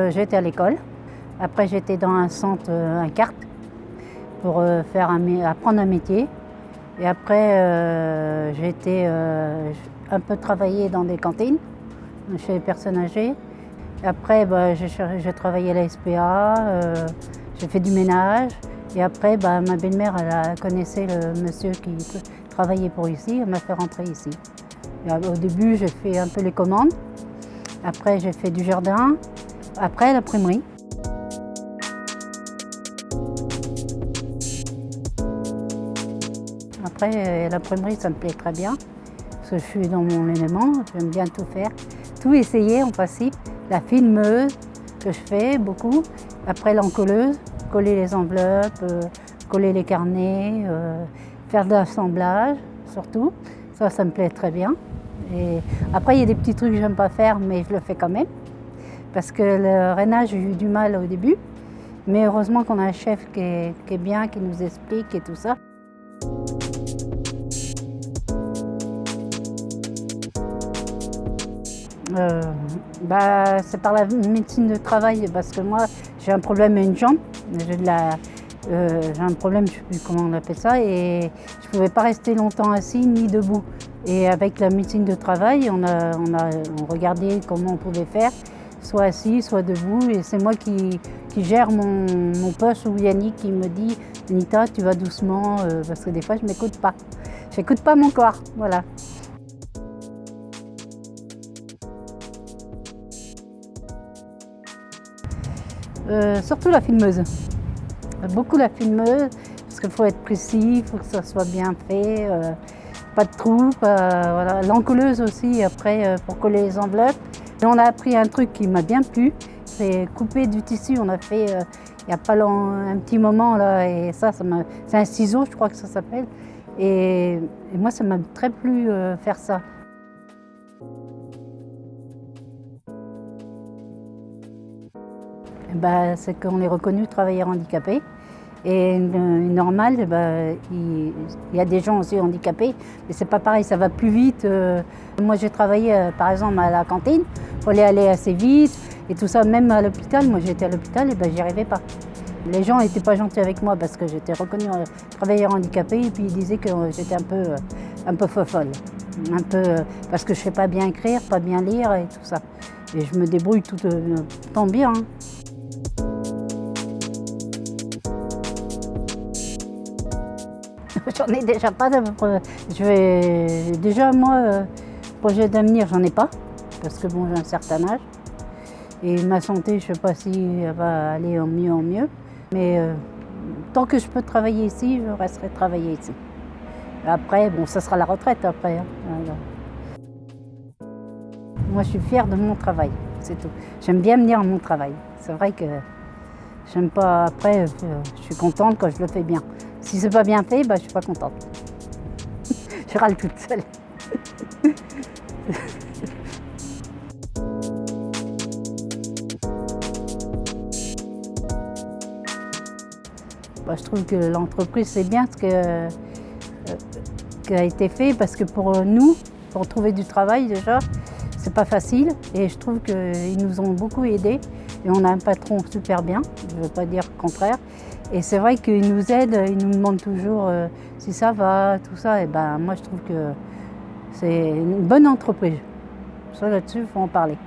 J'étais à l'école. Après, j'étais dans un centre, un CART, pour apprendre un métier. Et après, j'ai été un peu travailler dans des cantines, chez les personnes âgées. Et après, j'ai travaillé à la SPA, j'ai fait du ménage. Et après, ma belle-mère, elle connaissait le monsieur qui travaillait pour ici, elle m'a fait rentrer ici. Et au début, j'ai fait un peu les commandes. Après, j'ai fait du jardin. Après, l'imprimerie. Après, l'imprimerie, ça me plaît très bien, parce que je suis dans mon élément, j'aime bien tout faire, tout essayer en principe. La filmeuse, que je fais beaucoup. Après, l'encolleuse, coller les enveloppes, coller les carnets, faire de l'assemblage, surtout. Ça me plaît très bien. Et après, il y a des petits trucs que j'aime pas faire, mais je le fais quand même. Parce que le rainage, j'ai eu du mal au début. Mais heureusement qu'on a un chef qui est bien, qui nous explique et tout ça. C'est par la médecine de travail, parce que moi, j'ai un problème à une jambe. J'ai un problème, je ne sais plus comment on appelle ça, et je ne pouvais pas rester longtemps assis ni debout. Et avec la médecine de travail, on regardait comment on pouvait faire, soit assis, soit debout. Et c'est moi qui gère mon poste, ou Yannick qui me dit « Anita, tu vas doucement », parce que des fois, je ne m'écoute pas. Je n'écoute pas mon corps, voilà. Surtout la filmeuse. Beaucoup la filmeuse, parce qu'il faut être précis, il faut que ça soit bien fait, pas de trous, voilà. L'encolleuse aussi, après, pour coller les enveloppes. Et on a appris un truc qui m'a bien plu, c'est couper du tissu. On a fait il n'y a pas un petit moment, là, et c'est un ciseau, je crois que ça s'appelle. Et moi, ça m'a très plu faire ça. C'est qu'on est reconnu travailleur handicapé. Et normal, il y a des gens aussi handicapés, mais c'est pas pareil, ça va plus vite. Moi, j'ai travaillé par exemple à la cantine, il fallait aller assez vite et tout ça, même à l'hôpital. Moi, j'étais à l'hôpital et j'y arrivais pas. Les gens n'étaient pas gentils avec moi parce que j'étais reconnue travailleur handicapé, et puis ils disaient que j'étais un peu fofolle. Parce que je sais pas bien écrire, pas bien lire et tout ça. Et je me débrouille tout tant bien. J'en ai déjà pas. Déjà, moi, projet d'avenir, j'en ai pas, parce que bon, j'ai un certain âge. Et ma santé, je ne sais pas si elle va aller en mieux. Mais tant que je peux travailler ici, je resterai travailler ici. Après, bon, ça sera la retraite après. Alors. Moi, je suis fière de mon travail, c'est tout. J'aime bien venir à mon travail. C'est vrai que j'aime pas. Après, je suis contente quand je le fais bien. Si c'est pas bien fait, je suis pas contente. Je râle toute seule. Je trouve que l'entreprise, c'est bien ce qui a été fait, parce que pour nous, pour trouver du travail déjà, c'est pas facile. Et je trouve qu'ils nous ont beaucoup aidés. Et on a un patron super bien, je ne veux pas dire le contraire. Et c'est vrai qu'ils nous aident, ils nous demandent toujours si ça va, tout ça. Et moi, je trouve que c'est une bonne entreprise. Ça, là-dessus, il faut en parler.